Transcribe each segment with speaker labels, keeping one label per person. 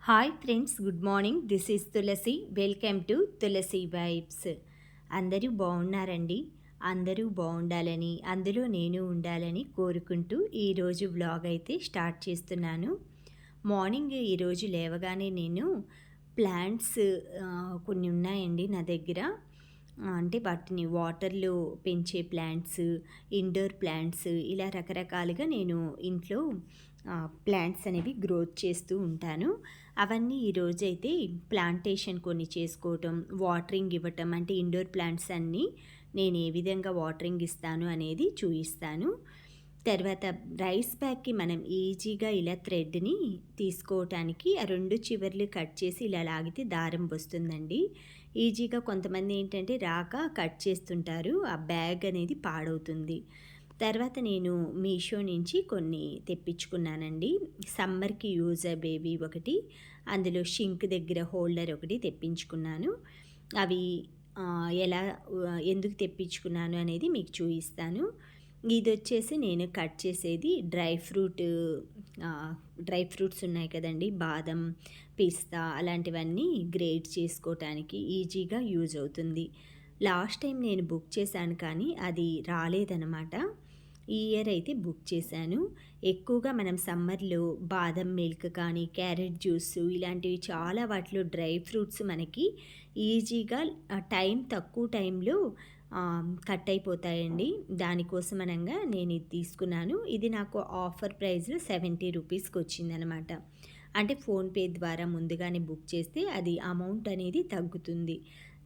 Speaker 1: Hi friends, good morning. This is Tulasi. Welcome to Tulasi vibes. అందరూ బాగున్నారండి. అందరూ బాగుండాలని, అందులో నేను ఉండాలని కోరుకుంటూ ఈరోజు వ్లాగ్ అయితే స్టార్ట్ చేస్తున్నాను. మార్నింగ్ ఈరోజు లేవగానే నేను ప్లాంట్స్ కొన్ని ఉన్నాయండి నా దగ్గర. అంటే వాటిని వాటర్లో పెంచే ప్లాంట్స్, ఇండోర్ ప్లాంట్స్, ఇలా రకరకాలుగా నేను ఇంట్లో ప్లాంట్స్ అనేవి గ్రోత్ చేస్తూ ఉంటాను. అవన్నీ ఈరోజైతే ప్లాంటేషన్ కొన్ని చేసుకోవటం, వాటరింగ్ ఇవ్వటం, అంటే ఇండోర్ ప్లాంట్స్ అన్నీ నేను ఏ విధంగా వాటరింగ్ ఇస్తాను అనేది చూపిస్తాను. తర్వాత రైస్ బ్యాగ్కి మనం ఈజీగా ఇలా థ్రెడ్ని తీసుకోవటానికి ఆ రెండు చివర్లు కట్ చేసి ఇలా లాగితే దారం వస్తుందండి. ఈజీగా కొంతమంది ఏంటంటే రాక కట్ చేస్తుంటారు, ఆ బ్యాగ్ అనేది పాడవుతుంది. తర్వాత నేను మీషో నుంచి కొన్ని తెప్పించుకున్నానండి. సమ్మర్కి యూజ్ అయ్యేవి ఒకటి, అందులో షింక్ దగ్గర హోల్డర్ ఒకటి తెప్పించుకున్నాను. అవి ఎలా ఎందుకు తెప్పించుకున్నాను అనేది మీకు చూపిస్తాను. ఇది వచ్చేసి నేను కట్ చేసేది డ్రై ఫ్రూట్స్ ఉన్నాయి కదండి, బాదం, పిస్తా, అలాంటివన్నీ గ్రేట్ చేసుకోవటానికి ఈజీగా యూజ్ అవుతుంది. లాస్ట్ టైం నేను బుక్ చేశాను కానీ అది రాలేదన్నమాట. ఈ ఇయర్ అయితే బుక్ చేశాను. ఎక్కువగా మనం సమ్మర్లో బాదం మిల్క్ కానీ, క్యారెట్ జ్యూస్, ఇలాంటివి చాలా వాటిలో డ్రై ఫ్రూట్స్ మనకి ఈజీగా తక్కువ టైంలో కట్ అయిపోతాయండి. దానికోసం అనగా నేను ఇది తీసుకున్నాను. ఇది నాకు ఆఫర్ ప్రైస్లో 70 రూపీస్కి వచ్చిందనమాట. అంటే ఫోన్పే ద్వారా ముందుగానే బుక్ చేస్తే అది అమౌంట్ అనేది తగ్గుతుంది.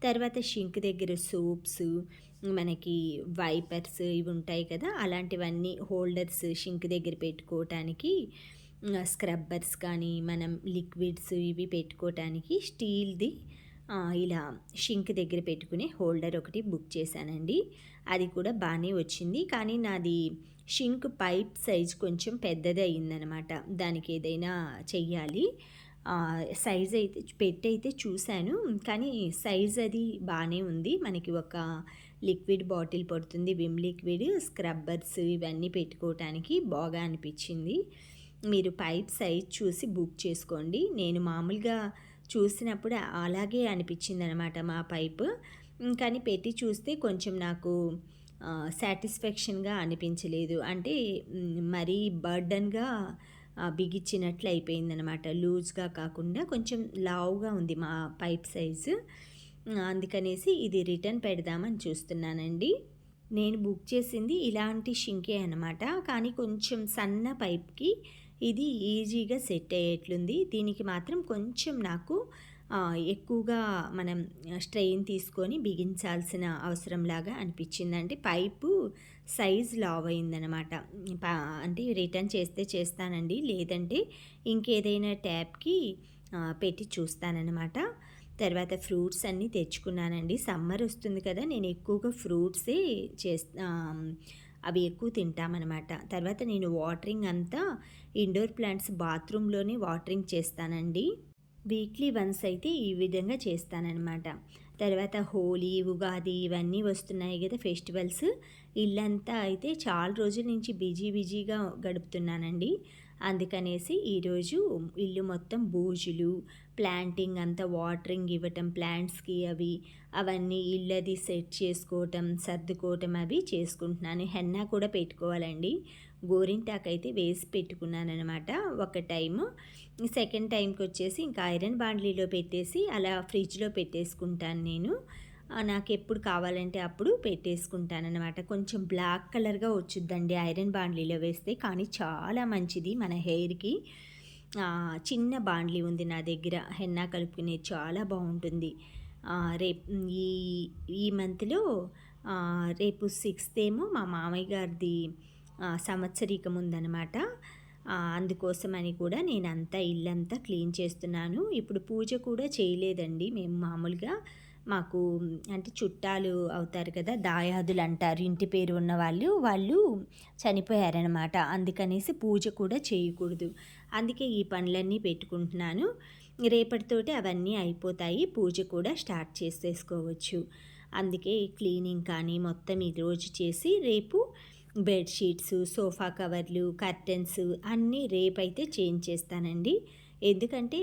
Speaker 1: తర్వాత షింక్ దగ్గర సోప్స్, మనకి వైపర్స్ ఇవి ఉంటాయి కదా, అలాంటివన్నీ హోల్డర్స్ షింక్ దగ్గర పెట్టుకోవటానికి, స్క్రబ్బర్స్ కానీ, మనం లిక్విడ్స్ ఇవి పెట్టుకోవటానికి స్టీల్ది ఇలా షింక్ దగ్గర పెట్టుకునే హోల్డర్ ఒకటి బుక్ చేశానండి. అది కూడా బాగానే వచ్చింది, కానీ నాది షింక్ పైప్ సైజ్ కొంచెం పెద్దది అయిందనమాట. దానికి ఏదైనా చెయ్యాలి. సైజ్ అయితే పెట్టయితే చూశాను, కానీ సైజ్ అది బాగానే ఉంది. మనకి ఒక లిక్విడ్ బాటిల్ పడుతుంది, విమ్ లిక్విడ్, స్క్రబ్బర్స్ ఇవన్నీ పెట్టుకోవటానికి బాగా అనిపించింది. మీరు పైప్ సైజ్ చూసి బుక్ చేసుకోండి. నేను మామూలుగా చూసినప్పుడు అలాగే అనిపించింది అనమాట మా పైప్, కానీ పెట్టి చూస్తే కొంచెం నాకు సాటిస్ఫాక్షన్గా అనిపించలేదు. అంటే మరీ బర్డన్గా బిగించినట్లు అయిపోయిందనమాట. లూజ్గా కాకుండా కొంచెం లావుగా ఉంది మా పైప్ సైజు. అందుకనేసి ఇది రిటర్న్ పెడదామని చూస్తున్నానండి. నేను బుక్ చేసింది ఇలాంటి షింకే అనమాట, కానీ కొంచెం సన్న పైప్కి ఇది ఈజీగా సెట్ అయ్యేట్లుంది. దీనికి మాత్రం కొంచెం నాకు ఎక్కువగా మనం స్ట్రెయిన్ తీసుకొని బిగించాల్సిన అవసరంలాగా అనిపించింది. అంటే పైపు సైజ్ లావ్ అయిందనమాట. అంటే రిటర్న్ చేస్తే చేస్తానండి, లేదంటే ఇంకేదైనా ట్యాప్కి పెట్టి చూస్తానన్నమాట. తర్వాత ఫ్రూట్స్ అన్నీ తెచ్చుకున్నానండి. సమ్మర్ వస్తుంది కదా, నేను ఎక్కువగా ఫ్రూట్సే అవి ఎక్కువ తింటామన్నమాట. తర్వాత నేను వాటరింగ్ అంతా ఇండోర్ ప్లాంట్స్ బాత్రూంలోనే వాటరింగ్ చేస్తానండి. వీక్లీ వన్స్ అయితే ఈ విధంగా చేస్తానన్నమాట. తర్వాత హోలీ, ఉగాది ఇవన్నీ వస్తున్నాయి కదా ఫెస్టివల్స్. ఇల్లంతా అయితే చాలా రోజుల నుంచి బిజీగా గడుపుతున్నానండి. అందుకనేసి ఈరోజు ఇల్లు మొత్తం బూజులు, ప్లాంటింగ్ అంతా వాటరింగ్ ఇవ్వటం ప్లాంట్స్కి, అవన్నీ ఇల్లది సెట్ చేసుకోవటం, సర్దుకోవటం అవి చేసుకుంటున్నాను. హెన్నా కూడా పెట్టుకోవాలండి. గోరింటాకు అయితే వేసి పెట్టుకున్నాను అనమాట ఒక టైము. సెకండ్ టైంకి వచ్చేసి ఇంకా ఐరన్ బాండ్లీలో పెట్టేసి అలా ఫ్రిడ్జ్లో పెట్టేసుకుంటాను నేను. నాకు ఎప్పుడు కావాలంటే అప్పుడు పెట్టేసుకుంటానన్నమాట. కొంచెం బ్లాక్ కలర్గా వచ్చుద్దండి ఐరన్ బాండ్లీలో వేస్తే, కానీ చాలా మంచిది మన హెయిర్కి. చిన్న బాండ్లీ ఉంది నా దగ్గర, హెన్నా కలుపుకునేది చాలా బాగుంటుంది. రేపు ఈ మంత్లో రేపు 6th ఏమో మా మామయ్య గారిది సంవత్సరీకం ఉందన్నమాట. అందుకోసమని కూడా నేనంతా ఇల్లంతా క్లీన్ చేస్తున్నాను. ఇప్పుడు పూజ కూడా చేయలేదండి మేము. మామూలుగా మాకు అంటే చుట్టాలు అవుతారు కదా, దాయాదులు అంటారు, ఇంటి పేరు ఉన్న వాళ్ళు చనిపోయారనమాట. అందుకనేసి పూజ కూడా చేయకూడదు. అందుకే ఈ పనులన్నీ పెట్టుకుంటున్నాను. రేపటితోటి అవన్నీ అయిపోతాయి, పూజ కూడా స్టార్ట్ చేసేసుకోవచ్చు. అందుకే క్లీనింగ్ కానీ మొత్తం ఈరోజు చేసి రేపు బెడ్షీట్స్, సోఫా కవర్లు, కర్టెన్స్ అన్నీ రేపైతే చేంజ్ చేస్తానండి. ఎందుకంటే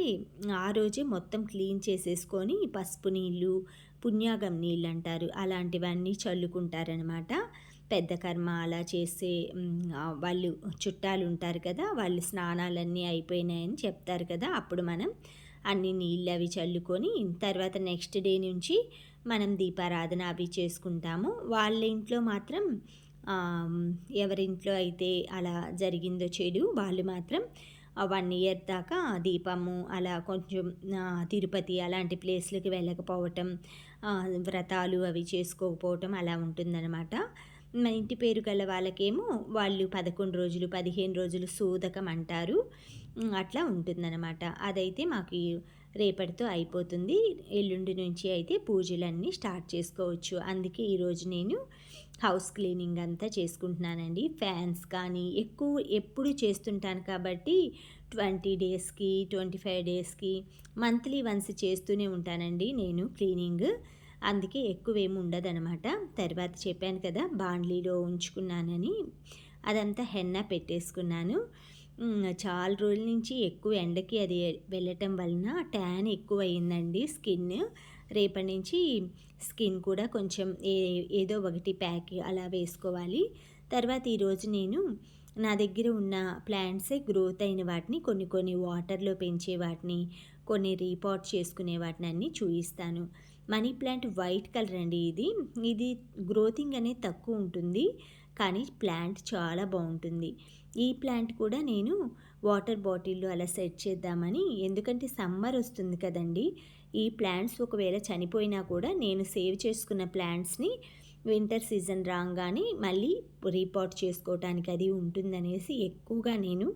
Speaker 1: ఆ రోజే మొత్తం క్లీన్ చేసేసుకొని పసుపు నీళ్ళు, పుణ్యాగం నీళ్ళు అంటారు. అలాంటివన్నీ చల్లుకుంటారనమాట. పెద్ద కర్మ అలా చేసే వాళ్ళు చుట్టాలుంటారు కదా! వాళ్ళు స్నానాలన్నీ అయిపోయినాయని చెప్తారు కదా! అప్పుడు మనం అన్ని నీళ్ళవి చల్లుకొని తర్వాత నెక్స్ట్ డే నుంచి మనం దీపారాధన అవి చేసుకుంటాము. వాళ్ళ ఇంట్లో మాత్రం ఆహ్, ఎవరింట్లో అయితే అలా జరిగిందో చెడు వాళ్ళు మాత్రం 1 ఇయర్ దాకా దీపము అలా కొంచెం తిరుపతి అలాంటి ప్లేస్‌లకి వెళ్ళకపోవటం, వ్రతాలు అవి చేసుకోకపోవటం అలా ఉంటుందనమాట. మా ఇంటి పేరు గల వాళ్ళకేమో వాళ్ళు 11 రోజులు, 15 రోజులు సూదకం అంటారు. అట్లా ఉంటుందనమాట. అదైతే మాకు రేపటితో అయిపోతుంది. ఎల్లుండి నుంచి అయితే పూజలన్నీ స్టార్ట్ చేసుకోవచ్చు. అందుకే ఈరోజు నేను హౌస్ క్లీనింగ్ అంతా చేసుకుంటున్నానండి. ఫ్యాన్స్ కానీ ఎప్పుడు చేస్తుంటాను కాబట్టి 20 డేస్‌కి, 25 డేస్‌కి, మంత్లీ వన్స్ చేస్తూనే ఉంటానండి నేను క్లీనింగ్. అందుకే ఎక్కువేమి ఉండదనమాట. తర్వాత చెప్పాను కదా! బాండ్లీలో ఉంచుకున్నానని. అదంతా హెన్నా పెట్టేసుకున్నాను. చాలా రోజుల నుంచి ఎక్కువ ఎండకి అది వెళ్ళటం వలన ట్యాన్ ఎక్కువయిందండి స్కిన్. రేపటి నుంచి స్కిన్ కూడా కొంచెం ఏదో ఒకటి ప్యాక్ అలా వేసుకోవాలి. తర్వాత ఈరోజు నేను నా దగ్గర ఉన్న ప్లాంట్సే గ్రోత్ అయిన వాటిని కొన్ని కొన్ని వాటర్‌లో పెంచే వాటిని, కొన్ని రీపాట్ చేసుకునే వాటిని అన్నీ చూయిస్తాను. మనీ ప్లాంట్ వైట్ కలర్ అండి ఇది. ఇది గ్రోతింగ్ అనేది తక్కువ ఉంటుంది. కానీ ప్లాంట్ చాలా బావుంటుంది. ఈ ప్లాంట్ కూడా నేను వాటర్ బాటిల్‌లో అలా సెట్ చేద్దామని, ఎందుకంటే సమ్మర్ వస్తుంది కదండీ! ఈ ప్లాంట్స్ ఒకవేళ చనిపోయినా కూడా నేను సేవ్ చేసుకున్న ప్లాంట్స్‌ని వింటర్ సీజన్ రాంగానే మళ్ళీ రీపాట్ చేసుకోవటానికి అది ఉంటుందనేసి ఎక్కువగా నేను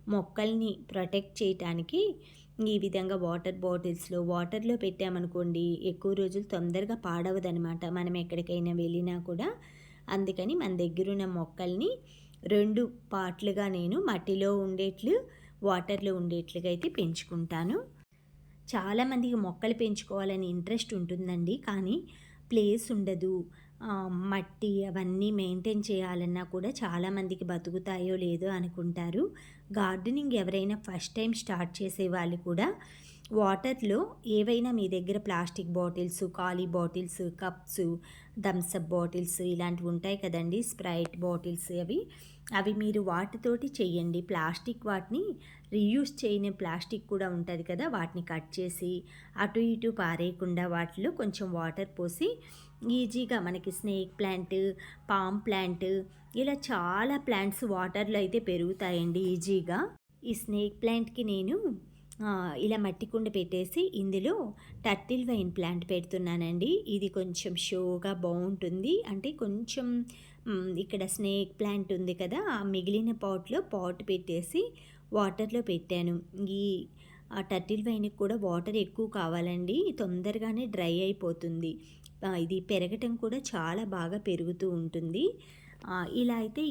Speaker 1: మొక్కల్ని ప్రొటెక్ట్ చేయటానికి ఈ విధంగా వాటర్ బాటిల్స్‌లో వాటర్‌లో పెట్టామనుకోండి ఎక్కువ రోజులు తొందరగా పాడవదనమాట. మనం ఎక్కడికైనా వెళ్ళినా కూడా. అందుకని మన దగ్గరున్న మొక్కల్ని 2 పార్ట్‌లుగా నేను మట్టిలో ఉండేట్లు, వాటర్‌లో ఉండేట్లుగా అయితే పెంచుకుంటాను. చాలామందికి మొక్కలు పెంచుకోవాలని ఇంట్రెస్ట్ ఉంటుందండి. కానీ ప్లేస్ ఉండదు. మట్టి అవన్నీ మెయింటైన్ చేయాలన్నా కూడా చాలామందికి బతుకుతాయో లేదో అనుకుంటారు. గార్డెనింగ్ ఎవరైనా ఫస్ట్ టైం స్టార్ట్ చేసేవాళ్ళు కూడా వాటర్‌లో ఏవైనా మీ దగ్గర ప్లాస్టిక్ బాటిల్స్, ఖాళీ bottles, cups, Thums up bottles ఇలాంటివి ఉంటాయి కదండీ! స్ప్రైట్ బాటిల్స్ అవి మీరు వాటితోటి చెయ్యండి. ప్లాస్టిక్ వాటిని రీయూజ్ చేయని ప్లాస్టిక్ కూడా ఉంటది కదా! వాటిని కట్ చేసి అటు ఇటు పారేయకుండా వాటిలో కొంచెం వాటర్ పోసి ఈజీగా మనకి స్నేక్ ప్లాంట్, పామ్ ప్లాంట్ ఇలా చాలా ప్లాంట్స్ వాటర్‌లో అయితే పెరుగుతాయండి ఈజీగా. ఈ స్నేక్ ప్లాంట్‌కి నేను ఇలా మట్టి కుండ పెట్టేసి ఇందులో టర్టిల్ వైన్ ప్లాంట్ పెడుతున్నానండి. ఇది కొంచెం షోగా బావుంటుంది. అంటే కొంచెం ఇక్కడ స్నేక్ ప్లాంట్ ఉంది కదా! ఆ మిగిలిన పాట్ పెట్టేసి వాటర్‌లో పెట్టాను. ఈ టర్టిల్ వైన్‌కి కూడా వాటర్ ఎక్కువ కావాలండి. తొందరగానే డ్రై అయిపోతుంది. ఇది పెరగటం కూడా చాలా బాగా పెరుగుతూ ఉంటుంది. ఇలా అయితే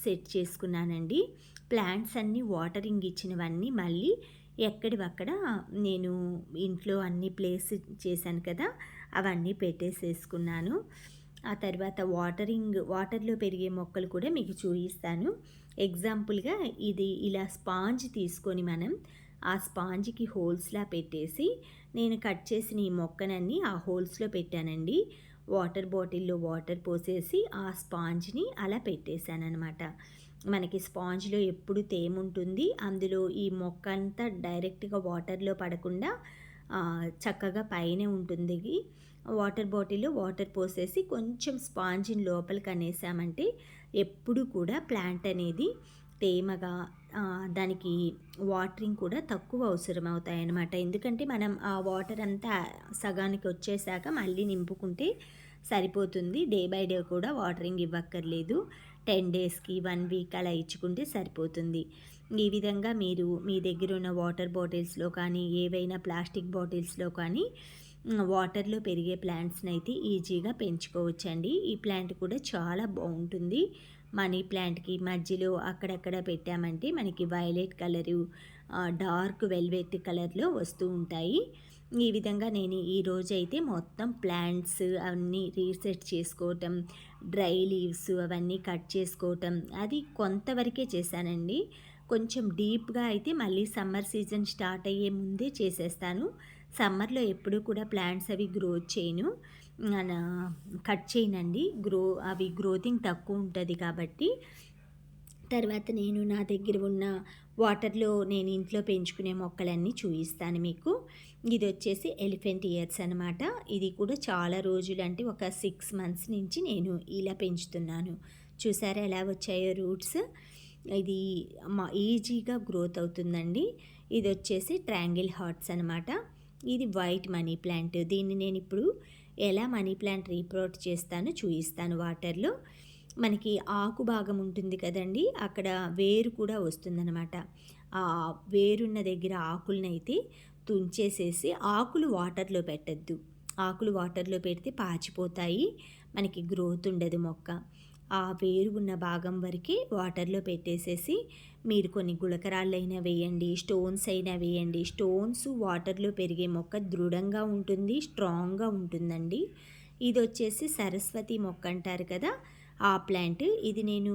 Speaker 1: సెట్ చేసుకున్నానండి. ప్లాంట్స్ అన్నీ వాటరింగ్ ఇచ్చినవన్నీ మళ్ళీ ఎక్కడివక్కడ నేను ఇంట్లో అన్ని ప్లేస్ చేశాను కదా! అవన్నీ పెట్టేసేసుకున్నాను. ఆ తర్వాత వాటర్‌లో పెరిగే మొక్కలు కూడా మీకు చూయిస్తాను. ఎగ్జాంపుల్‌గా ఇది ఇలా స్పాంజ్ తీసుకొని మనం ఆ స్పాంజ్‌కి హోల్స్‌లా పెట్టేసి నేను కట్ చేసిన ఈ మొక్కనన్నీ ఆ హోల్స్‌లో పెట్టానండి. వాటర్ బాటిల్‌లో వాటర్ పోసేసి ఆ స్పాంజ్‌ని అలా పెట్టేశాననమాట. మనకి స్పాంజ్‌లో ఎప్పుడు తేముంటుంది. అందులో ఈ మొక్క అంతా డైరెక్ట్‌గా వాటర్‌లో పడకుండా చక్కగా పైనే ఉంటుంది. వాటర్ బాటిల్‌లో వాటర్ పోసేసి కొంచెం స్పాంజిని లోపలికి అనేసామంటే ఎప్పుడు కూడా ప్లాంట్ అనేది తేమగా దానికి వాటరింగ్ కూడా తక్కువ అవసరం అవుతాయన్నమాట. ఎందుకంటే మనం ఆ వాటర్ అంతా సగానికి వచ్చేసాక మళ్ళీ నింపుకుంటే సరిపోతుంది. డే బై డే కూడా వాటరింగ్ ఇవ్వక్కర్లేదు. 10 డేస్‌కి, 1 వీక్ అలా ఇచ్చుకుంటే సరిపోతుంది. ఈ విధంగా మీరు మీ దగ్గర ఉన్న వాటర్ బాటిల్స్‌లో కానీ, ఏవైనా ప్లాస్టిక్ బాటిల్స్‌లో కానీ వాటర్‌లో పెరిగే ప్లాంట్స్‌ని అయితే ఈజీగా పెంచుకోవచ్చండి. ఈ ప్లాంట్ కూడా చాలా బావుంటుంది. మనీ ప్లాంట్‌కి మధ్యలో అక్కడక్కడ పెట్టామంటే మనకి వైలెట్ కలరు, డార్క్ వెల్వెట్ కలర్‌లో వస్తూ ఉంటాయి. ఈ విధంగా నేను ఈరోజైతే మొత్తం ప్లాంట్స్ అన్నీ రీసెట్ చేసుకోవటం, డ్రై లీవ్స్ అవన్నీ కట్ చేసుకోవటం అది కొంతవరకే చేశానండి. కొంచెం డీప్‌గా అయితే మళ్ళీ సమ్మర్ సీజన్ స్టార్ట్ అయ్యే ముందే చేసేస్తాను. సమ్మర్‌లో ఎప్పుడూ కూడా ప్లాంట్స్ అవి గ్రోత్ చేయను. నా కట్ చేయనండి. అవి గ్రోతింగ్ తక్కువ ఉంటది కాబట్టి. తర్వాత నేను నా దగ్గర ఉన్న వాటర్‌లో నేను ఇంట్లో పెంచుకునే మొక్కలన్నీ చూయిస్తాను మీకు. ఇదొచ్చేసి ఎలిఫెంట్ ఇయర్స్ అనమాట. ఇది కూడా చాలా రోజులు అంటే ఒక 6 మంత్స్ నుంచి నేను ఇలా పెంచుతున్నాను. చూసారా ఎలా వచ్చాయో రూట్స్? ఇది ఈజీగా గ్రోత్ అవుతుందండి. ఇదొచ్చేసి ట్రయాంగిల్ హార్ట్స్ అనమాట. ఇది వైట్ మనీ ప్లాంట్. దీన్ని నేనిప్పుడు ఎలా మనీ ప్లాంట్ రీప్రొట్ చేస్తానో చూయిస్తాను వాటర్‌లో. మనకి ఆకు భాగం ఉంటుంది కదండీ! అక్కడ వేరు కూడా వస్తుందనమాట. ఆ వేరున్న దగ్గర ఆకులనైతే తుంచేసేసి ఆకులు వాటర్‌లో పెట్టొద్దు. ఆకులు వాటర్‌లో పెడితే పాచిపోతాయి. మనకి గ్రోత్ ఉండదు మొక్క. ఆ వేరు ఉన్న భాగం వరకే వాటర్‌లో పెట్టేసేసి మీరు కొన్ని గులకరాళ్ళైనా వేయండి, స్టోన్స్ అయినా వేయండి. స్టోన్స్ వాటర్‌లో పెరిగే మొక్క దృఢంగా ఉంటుంది, స్ట్రాంగ్‌గా ఉంటుందండి. ఇదొచ్చేసి సరస్వతి మొక్క అంటారు కదా! ఆ ప్లాంట్. ఇది నేను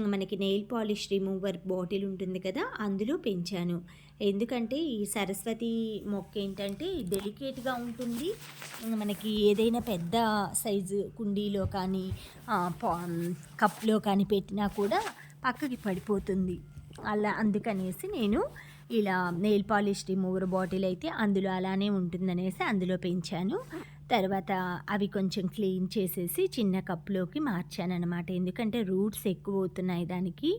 Speaker 1: మనకి నెయిల్ పాలిష్ రిమూవర్ బాటిల్ ఉంటుంది కదా! అందులో పెంచాను. ఎందుకంటే ఈ సరస్వతి మొక్క ఏంటంటే డెలికేట్‌గా ఉంటుంది. మనకి ఏదైనా పెద్ద సైజు కుండీలో కానీ కప్‌లో కానీ పెట్టినా కూడా పక్కకి పడిపోతుంది. అందుకనేసి నేను ఇలా నెయిల్ పాలిష్ రిమూవర్ బాటిల్ అయితే అందులో అలానే ఉంటుందనేసి అందులో పెంచాను. తర్వాత అవి కొంచెం క్లీన్ చేసేసి చిన్న కప్‌లోకి మార్చాననమాట. ఎందుకంటే రూట్స్ ఎక్కువవుతున్నాయి దానికి.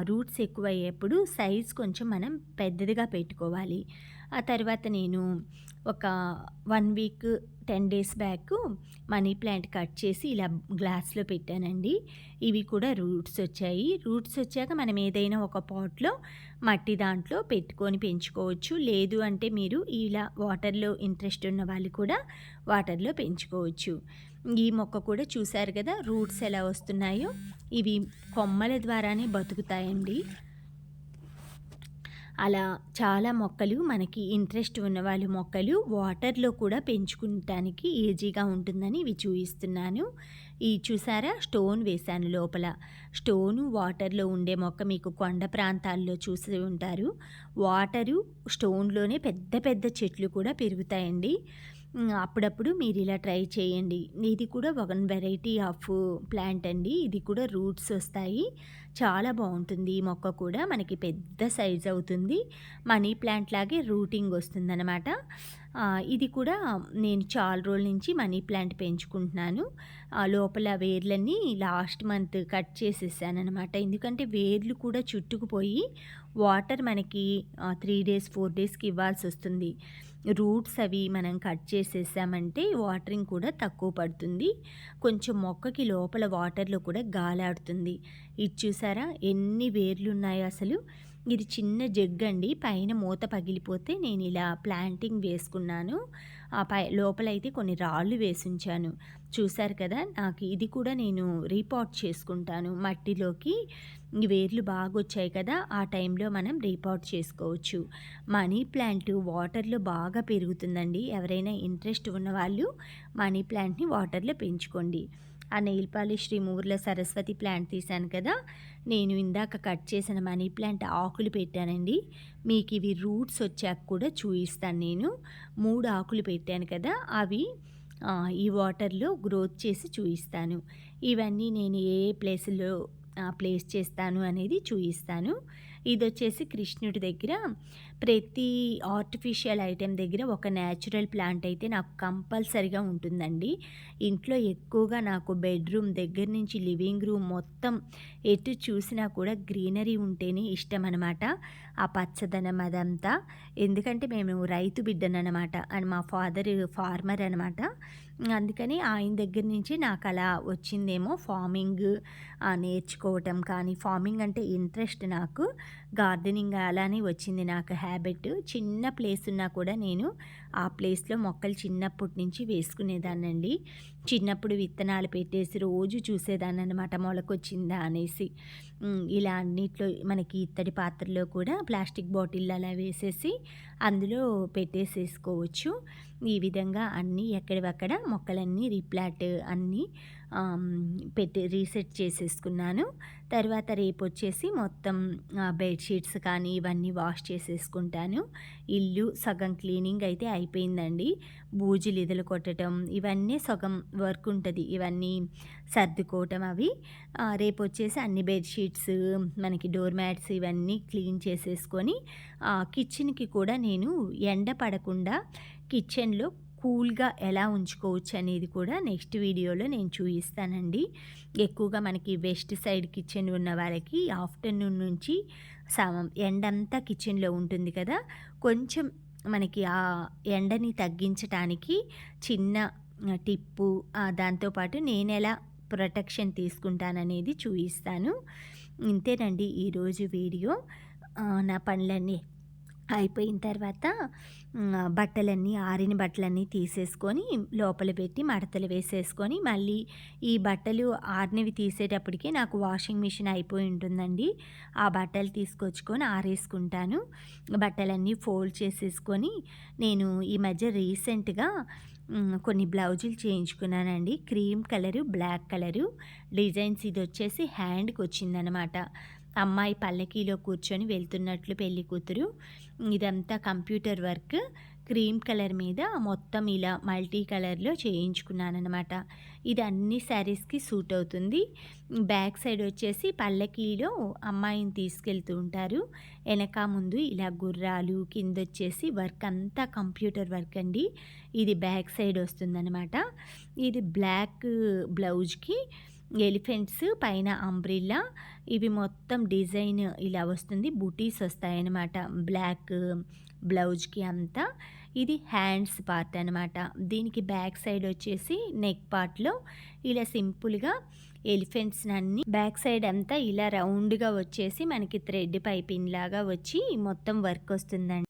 Speaker 1: రూట్స్ ఎక్కువయ్యేప్పుడు సైజ్ కొంచెం మనం పెద్దదిగా పెట్టుకోవాలి. ఆ తర్వాత నేను ఒక 1 week 10 days back money plant cut చేసి ఇలా గ్లాస్‌లో పెట్టానండి. ఇవి కూడా రూట్స్ వచ్చాయి. రూట్స్ వచ్చాక మనం ఏదైనా ఒక పాట్‌లో మట్టి దాంట్లో పెట్టుకొని పెంచుకోవచ్చు. లేదు అంటే మీరు ఇలా వాటర్‌లో ఇంట్రెస్ట్ ఉన్న వాళ్ళు కూడా వాటర్‌లో పెంచుకోవచ్చు. ఈ మొక్క కూడా చూసారు కదా! రూట్స్ ఎలా వస్తున్నాయో. ఇవి కొమ్మల ద్వారానే బతుకుతాయండి. అలా చాలా మొక్కలు మనకి ఇంట్రెస్ట్ ఉన్నవాళ్ళు మొక్కలు వాటర్‌లో కూడా పెంచుకుంటానికి ఈజీగా ఉంటుందని ఇవి చూయిస్తున్నాను. ఈ చూసారా స్టోన్ వేశాను లోపల. స్టోను వాటర్‌లో ఉండే మొక్క మీకు కొండ ప్రాంతాల్లో చూసి ఉంటారు. వాటరు స్టోన్‌లోనే పెద్ద పెద్ద చెట్లు కూడా పెరుగుతాయండి. అప్పుడప్పుడు మీరు ఇలా ట్రై చేయండి. ఇది కూడా ఒక వెరైటీ ఆఫ్ ప్లాంట్ అండి. ఇది కూడా రూట్స్ వస్తాయి. చాలా బావుంటుంది ఈ మొక్క కూడా. మనకి పెద్ద సైజ్ అవుతుంది. మనీ ప్లాంట్ లాగే రూటింగ్ వస్తుందనమాట. ఇది కూడా నేను చాలా రోజుల నుంచి మనీ ప్లాంట్ పెంచుకుంటున్నాను. లోపల వేర్లన్నీ లాస్ట్ మంత్ కట్ చేసేసాననమాట. ఎందుకంటే వేర్లు కూడా చుట్టుకుపోయి వాటర్ మనకి 3 డేస్, 4 డేస్‌కి ఇవ్వాల్సొస్తుంది. రూట్స్ అవి మనం కట్ చేసేసామంటే వాటరింగ్ కూడా తక్కువ పడుతుంది. కొంచెం మొక్కకి లోపల వాటర్‌లో కూడా గాలాడుతుంది. ఇది చూసారా ఎన్ని వేర్లున్నాయో అసలు. ఇది చిన్న జగ్గండి. పైన మూత పగిలిపోతే నేను ఇలా ప్లాంటింగ్ వేసుకున్నాను. లోపలైతే కొన్ని రాళ్ళు వేసుంచాను. చూసారు కదా! నాకు ఇది కూడా నేను రీపాట్ చేసుకుంటాను మట్టిలోకి. ఈ వేర్లు బాగొచ్చాయి కదా! ఆ టైంలో మనం రీపాట్ చేసుకోవచ్చు. మనీ ప్లాంట్ వాటర్‌లో బాగా పెరుగుతుందండి. ఎవరైనా ఇంట్రెస్ట్ ఉన్నవాళ్ళు మనీ ప్లాంట్‌ని వాటర్‌లో పెంచుకోండి. ఆ నెయిల్ పాలిష్ రిమూవర్‌లో సరస్వతి ప్లాంట్ తీశాను కదా! నేను ఇందాక కట్ చేసిన మనీ ప్లాంట్ ఆకులు పెట్టానండి. మీకు ఇవి రూట్స్ వచ్చాక కూడా చూయిస్తాను నేను. 3 ఆకులు పెట్టాను కదా! అవి ఈ వాటర్‌లో గ్రోత్ చేసి చూయిస్తాను. ఇవన్నీ నేను ఏ ప్లేసుల్లో ప్లేస్ చేస్తాను అనేది చూయిస్తాను. ఇదొచ్చేసి కృష్ణుడి దగ్గర ప్రతి ఆర్టిఫిషియల్ ఐటెమ్ దగ్గర ఒక న్యాచురల్ ప్లాంట్ అయితే నాకు కంపల్సరీగా ఉంటుందండి. ఇంట్లో ఎక్కువగా నాకు బెడ్‌రూమ్ దగ్గర నుంచి లివింగ్ రూమ్ మొత్తం ఎటు చూసినా కూడా గ్రీనరీ ఉంటేనే ఇష్టమనమాట. ఆ పచ్చదనం అదంతా. ఎందుకంటే మేము రైతు బిడ్డననమాట. అండ్ మా ఫాదర్ ఫార్మర్ అనమాట. అందుకని ఆయన దగ్గర నుంచి నాకలా వచ్చిందేమో ఫార్మింగ్ నేర్చుకోవటం కానీ, ఫార్మింగ్ అంటే ఇంట్రెస్ట్ నాకు. గార్డెనింగ్ అలానే వచ్చింది నాకు హ్యాబిట్. చిన్న ప్లేస్ ఉన్నా కూడా నేను ఆ ప్లేస్‌లో మొక్కలు చిన్నప్పటి నుంచి వేసుకునేదాన్నండి. చిన్నప్పుడు విత్తనాలు పెట్టేసి రోజు చూసేదాన్ననమాట మొలకొచ్చిందా అనేసి. ఇలా అన్నిట్లో మనకి ఇత్తడి పాత్రలో కూడా ప్లాస్టిక్ బాటిల్ అలా వేసేసి అందులో పెట్టేసేసుకోవచ్చు. ఈ విధంగా అన్నీ ఎక్కడివక్కడ మొక్కలన్నీ రీప్లాంట్ అన్నీ పెట్టి రీసెట్ చేసేసుకున్నాను. తర్వాత రేపొచ్చేసి మొత్తం బెడ్‌షీట్స్ కానీ ఇవన్నీ వాష్ చేసేసుకుంటాను. ఇల్లు సగం క్లీనింగ్ అయితే అయిపోయిందండి. బూజులు ఇదలు కొట్టడం ఇవన్నీ సగం వర్క్ ఉంటది. ఇవన్నీ సర్దుకోవటం అవి. రేపొచ్చేసి అన్ని బెడ్‌షీట్స్, మనకి డోర్ మ్యాట్స్ ఇవన్నీ క్లీన్ చేసేసుకొని కిచెన్‌కి కూడా నేను ఎండ పడకుండా కిచెన్‌లో కూల్‌గా ఎలా ఉంచుకోవచ్చు అనేది కూడా నెక్స్ట్ వీడియోలో నేను చూయిస్తానండి. ఎక్కువగా మనకి వెస్ట్ సైడ్ కిచెన్ ఉన్న వాళ్ళకి ఆఫ్టర్‌నూన్ నుంచి ఎండంతా కిచెన్‌లో ఉంటుంది కదా! కొంచెం మనకి ఆ ఎండని తగ్గించటానికి చిన్న టిప్పు, దాంతో పాటు నేనెలా ప్రొటెక్షన్ తీసుకుంటాననేది చూయిస్తాను. ఇంతేనండి ఈరోజు వీడియో. నా పనులన్నీ అయిపోయిన తర్వాత బట్టలన్నీ ఆరిన బట్టలన్నీ తీసేసుకొని లోపల పెట్టి మడతలు వేసేసుకొని, మళ్ళీ ఈ బట్టలు ఆరినవి తీసేటప్పటికి నాకు వాషింగ్ మిషన్ అయిపోయి ఉంటుందండి. ఆ బట్టలు తీసుకొచ్చుకొని ఆరేసుకుంటాను. బట్టలన్నీ ఫోల్డ్ చేసేసుకొని నేను ఈ మధ్య రీసెంట్‌గా కొన్ని బ్లౌజులు చేయించుకున్నానండి. Cream colour, black colour designs. ఇదొచ్చేసి హ్యాండ్‌కి వచ్చిందనమాట. అమ్మాయి పల్లకీలో కూర్చొని వెళ్తున్నట్లు పెళ్లి కూతురు. ఇదంతా కంప్యూటర్ వర్క్. క్రీమ్ కలర్ మీద మొత్తం ఇలా మల్టీ కలర్‌లో చేయించుకున్నాననమాట. ఇది అన్ని శారీస్‌కి సూట్ అవుతుంది. బ్యాక్ సైడ్ వచ్చేసి పల్లకీలో అమ్మాయిని తీసుకెళ్తూ ఉంటారు. ఎనక ముందు ఇలా గుర్రాలు, కిందొచ్చేసి వర్క్ అంతా కంప్యూటర్ వర్క్ అండి. ఇది బ్యాక్ సైడ్ వస్తుందనమాట. ఇది బ్లాక్ బ్లౌజ్‌కి ఎలిఫెంట్స్, పైన అంబ్రిల్లా, ఇవి మొత్తం డిజైన్ ఇలా వస్తుంది. బుటీస్ వస్తాయన్నమాట బ్లాక్ బ్లౌజ్‌కి అంతా. ఇది హ్యాండ్స్ పార్ట్ అనమాట. దీనికి బ్యాక్ సైడ్ వచ్చేసి నెక్ పార్ట్‌లో ఇలా సింపుల్‌గా ఎలిఫెంట్స్‌నన్నీ బ్యాక్ సైడ్ అంతా ఇలా రౌండ్‌గా వచ్చేసి మనకి థ్రెడ్ పైపింగ్ లాగా వచ్చి మొత్తం వర్క్ వస్తుందండి.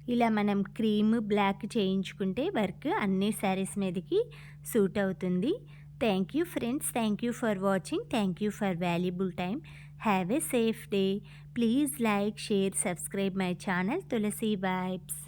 Speaker 1: ఇలా మనం క్రీమ్, బ్లాక్ చేయించుకుంటే వర్క్ అన్ని శారీస్ మీదకి సూట్ అవుతుంది. Thank you friends. Thank you for watching. Thank you for valuable time. Have a safe day. Please like, share, subscribe my channel Tulasi vibes.